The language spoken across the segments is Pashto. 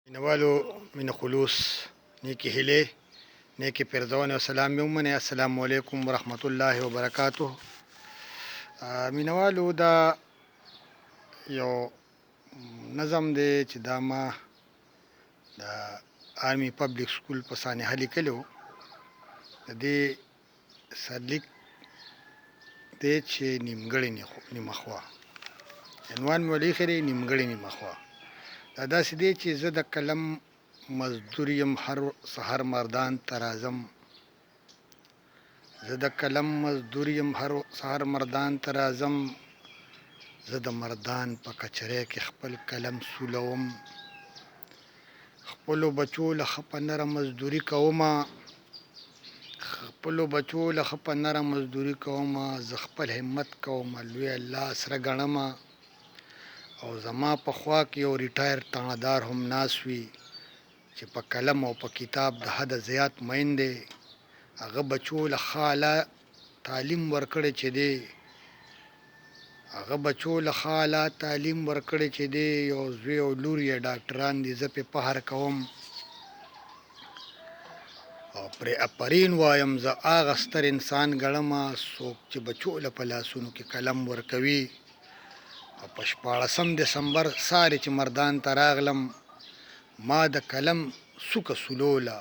مینوالو من خلوص نیکی هیلې نیکی پرځونې او سلام مې ومنئ. السلام علیکم ورحمت الله وبرکاته. مینوالو دا یو نظم دی چې دا ما د آرمی پبلک سکول په سانحه لیکلی و. د دې سرلیک دی چې نیمګړې نیمه خوا، عنوان مې ولې ایښی دی نیمګړې نیمه خوا. دا داسې دی چې زه د قلم مزدور یم هر سحر مردان ته راځم، زه د قلم مزدور یم هر سحر مردان ته راځم، زه د مردان په کچرۍ کې خپل قلم سولوم، خپلو بچو له ښه په نره مزدوري کومه، خپلو بچو له ښه په نره مزدوري کومه، زه خپل همت کومه لوی الله سره ګڼمه. او زما په خوا کې یو ریټایر تاڼهدار هم ناست وي چې په قلم او په کتاب د حده زیات مین دی. هغه بچو له ښه اعلی تعلیم ورکړی چې دی، هغه بچو له ښه اعلی تعلیم ورکړی چې دی. یو زوی او لور یې ډاکټران دي، زه پې فخر کوم او پرې افرین وایم. زه هغه ستر انسان ګڼمه څوک چې بچو له په لاسونو کې قلم ورکوي. او په 14 دسمبر سارې چې مردان ته راغلم، ما د قلم څوکه سولوله،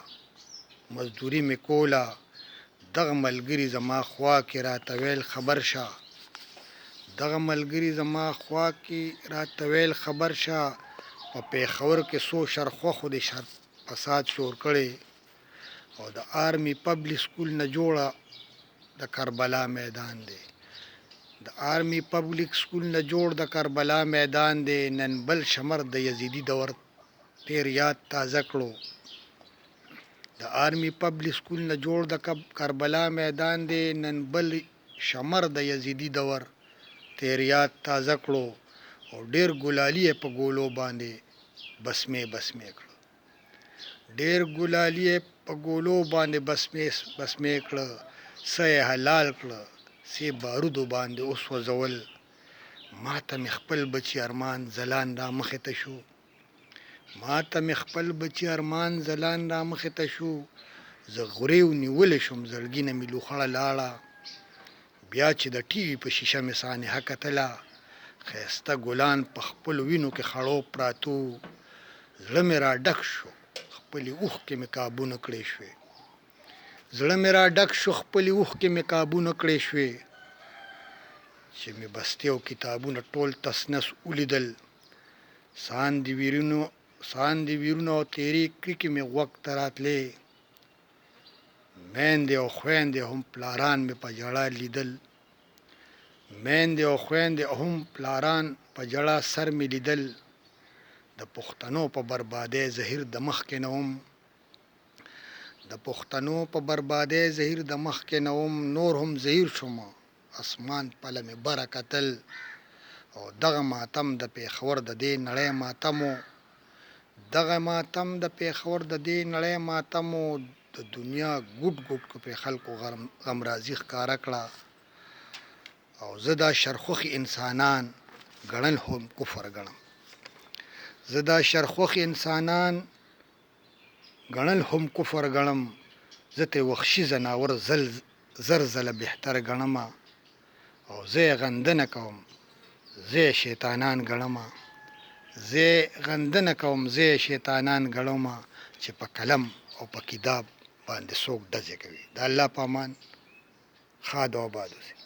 مزدوري مې کوله. دغه ملګري زما خوا کې راته ویل خبر شه، دغه ملګري زما خوا کې راته ویل خبر شه. په پېښور کې څو شرخوښو د شر فساد شور کړی، او د آرمی پبلک سکول نه جوړه د کربلا میدان دی، د آرمی پبلک سکول نه جوړ د کربلا میدان دی. نن بل شمر د یزیدي دور تیر یاد تازه کړو، د آرمی پبلک سکول نه جوړ د کربلا میدان دی. نن بل شمر د یزیدي دور تیر یاد تازه کړو، او ډیر ګلالي په ګولو باندې بسمې بسمې کړه، ډیر ګلالي په ګولو باندې بسمې کړه. څه یې حلال کړه، سی بارودو باندې اوس وځول. ما ته مې خپل بچي ارمان ځلان را مخې ته شو، ما ته مې خپل بچي ارمان ځلان را مخې ته شو. زه غریو نیولی شوم، زړګینه مې لوخړه لاړه. بیا چې د ټي وي په شیشه مې سانحه کتله، ښایسته ګلان په خپلو وینو کې خړوب پراتو. زړه مې را ډک شو، خپلې اوښکې مې کابونه کړې شوې، زړه مې را ډک شو، خپلې اوښکې مې کابونه کړې شوې. چې مې بستې او کتابونه ټول تس نس ولیدل، ساندې ویرونه او تیرې کرکې مې غوږ ته راتلې. میندې او خویندې هم پلاران مې په ژړا لیدل، میندې او خویندې هم پلاران په ژړا سر مې لیدل. د پښتنو په بربادۍ زهیر د مخکې نه وم، د پښتنو په بربادۍ زهیر د مخکې نه وم. نور هم زهیر شوم، اسمان پله مې بره کتل. او دغه ماتم د پېښور د دې نړۍ ماتم و، دغه ماتم د پېښور د دې نړۍ ماتم و. د دنیا ګوټ ګوټ کو پې خلکو غمرازي ښکاره کړه. او زه دا شرخوښي انسانان ګڼل هم کفر ګڼم، زه دا شرخوښي انسانان ګڼل هم کفر ګڼم. زه ته وحشي ځناور زر ځله بهتر ګڼمه. او زه یې غنده نه کوم، زه یې شیطانان ګڼمه، زه یې غنده نه کوم، زه یې شیطانان ګڼمه. چې په قلم او په کتاب باندې څوک ډزې کوي. د الله په امان ښاد او آباد اوسئ.